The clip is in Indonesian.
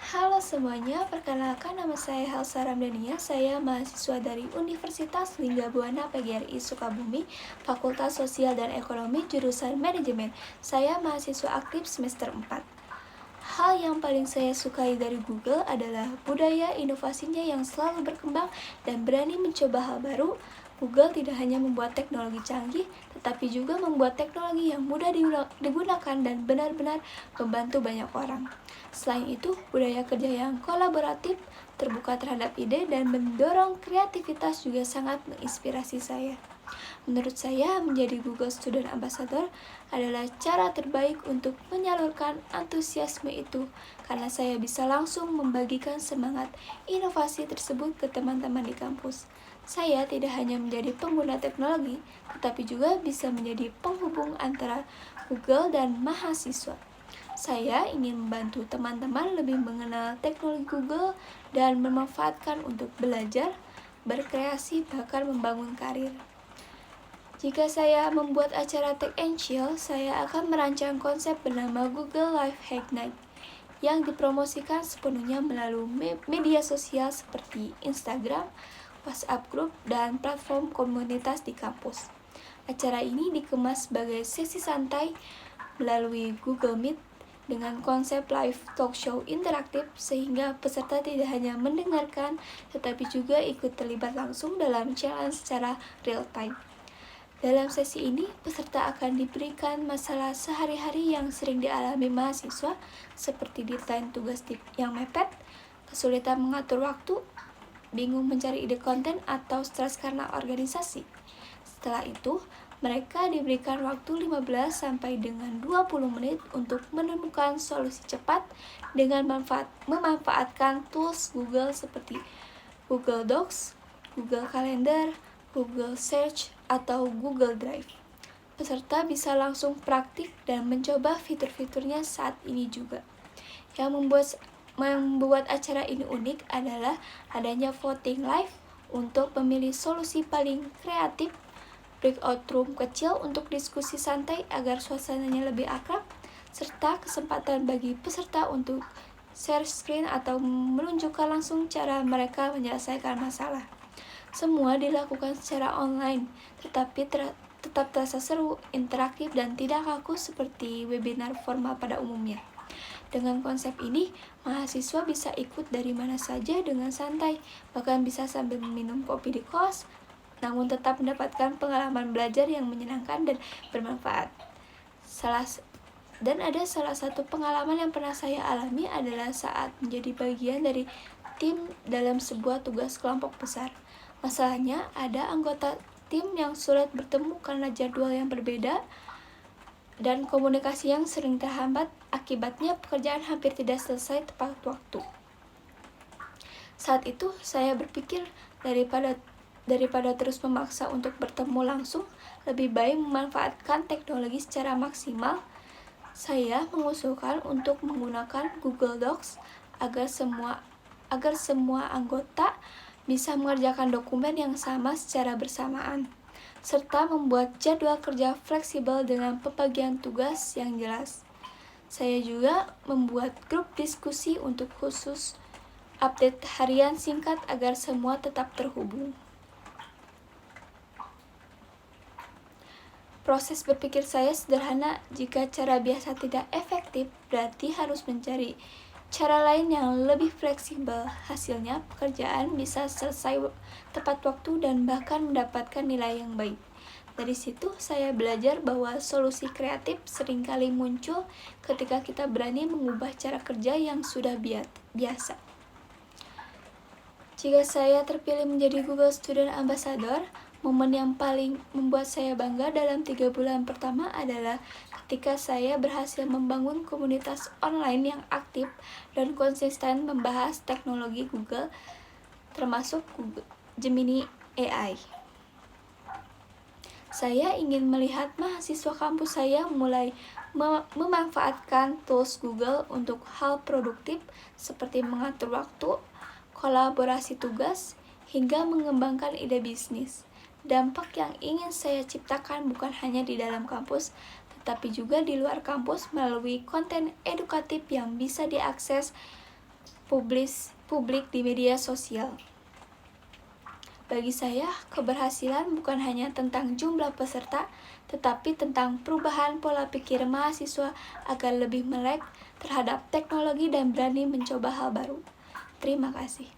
Halo semuanya, perkenalkan nama saya Helsa Ramdhania. Saya mahasiswa dari Universitas Linggabuana PGRI Sukabumi, Fakultas Sosial dan Ekonomi, jurusan Manajemen. Saya mahasiswa aktif semester 4. Hal yang paling saya sukai dari Google adalah budaya inovasinya yang selalu berkembang dan berani mencoba hal baru. Google tidak hanya membuat teknologi canggih, tetapi juga membuat teknologi yang mudah digunakan dan benar-benar membantu banyak orang. Selain itu, budaya kerja yang kolaboratif, terbuka terhadap ide, dan mendorong kreativitas juga sangat menginspirasi saya. Menurut saya, menjadi Google Student Ambassador adalah cara terbaik untuk menyalurkan antusiasme itu, karena saya bisa langsung membagikan semangat inovasi tersebut ke teman-teman di kampus. Saya tidak hanya menjadi pengguna teknologi, tetapi juga bisa menjadi penghubung antara Google dan mahasiswa. Saya ingin membantu teman-teman lebih mengenal teknologi Google dan memanfaatkan untuk belajar, berkreasi, bahkan membangun karir. Jika saya membuat acara Tech and Chill, saya akan merancang konsep bernama Google Life Hack Night yang dipromosikan sepenuhnya melalui media sosial seperti Instagram, WhatsApp Group, dan platform komunitas di kampus. Acara ini dikemas sebagai sesi santai melalui Google Meet dengan konsep live talk show interaktif sehingga peserta tidak hanya mendengarkan tetapi juga ikut terlibat langsung dalam challenge secara real time. Dalam sesi ini, peserta akan diberikan masalah sehari-hari yang sering dialami mahasiswa seperti deadline tugas yang mepet, kesulitan mengatur waktu, bingung mencari ide konten, atau stres karena organisasi. Setelah itu, mereka diberikan waktu 15 sampai dengan 20 menit untuk menemukan solusi cepat dengan memanfaatkan tools Google seperti Google Docs, Google Calendar, Google Search, atau Google Drive. Peserta bisa langsung praktik dan mencoba fitur-fiturnya saat ini juga. Yang membuat acara ini unik adalah adanya voting live untuk memilih solusi paling kreatif, breakout room kecil untuk diskusi santai agar suasananya lebih akrab, serta kesempatan bagi peserta untuk share screen atau menunjukkan langsung cara mereka menyelesaikan masalah. Semua dilakukan secara online, tetapi tetap terasa seru, interaktif, dan tidak kaku seperti webinar formal pada umumnya. Dengan konsep ini, mahasiswa bisa ikut dari mana saja dengan santai, bahkan bisa sambil minum kopi di kos, namun tetap mendapatkan pengalaman belajar yang menyenangkan dan bermanfaat. Ada salah satu pengalaman yang pernah saya alami adalah saat menjadi bagian dari tim dalam sebuah tugas kelompok besar. Masalahnya, ada anggota tim yang sulit bertemu karena jadwal yang berbeda dan komunikasi yang sering terhambat. Akibatnya, pekerjaan hampir tidak selesai tepat waktu. Saat itu, saya berpikir daripada terus memaksa untuk bertemu langsung, lebih baik memanfaatkan teknologi secara maksimal. Saya mengusulkan untuk menggunakan Google Docs agar semua anggota bisa mengerjakan dokumen yang sama secara bersamaan, serta membuat jadwal kerja fleksibel dengan pembagian tugas yang jelas. Saya juga membuat grup diskusi untuk khusus update harian singkat agar semua tetap terhubung. Proses berpikir saya sederhana. Jika cara biasa tidak efektif, berarti harus mencari cara lain yang lebih fleksibel. Hasilnya, pekerjaan bisa selesai tepat waktu dan bahkan mendapatkan nilai yang baik. Dari situ, saya belajar bahwa solusi kreatif seringkali muncul ketika kita berani mengubah cara kerja yang sudah biasa. Jika saya terpilih menjadi Google Student Ambassador, momen yang paling membuat saya bangga dalam 3 bulan pertama adalah ketika saya berhasil membangun komunitas online yang aktif dan konsisten membahas teknologi Google, termasuk Google Gemini AI. Saya ingin melihat mahasiswa kampus saya mulai memanfaatkan tools Google untuk hal produktif seperti mengatur waktu, kolaborasi tugas, hingga mengembangkan ide bisnis. Dampak yang ingin saya ciptakan bukan hanya di dalam kampus, tetapi juga di luar kampus melalui konten edukatif yang bisa diakses publik di media sosial. Bagi saya, keberhasilan bukan hanya tentang jumlah peserta, tetapi tentang perubahan pola pikir mahasiswa agar lebih melek terhadap teknologi dan berani mencoba hal baru. Terima kasih.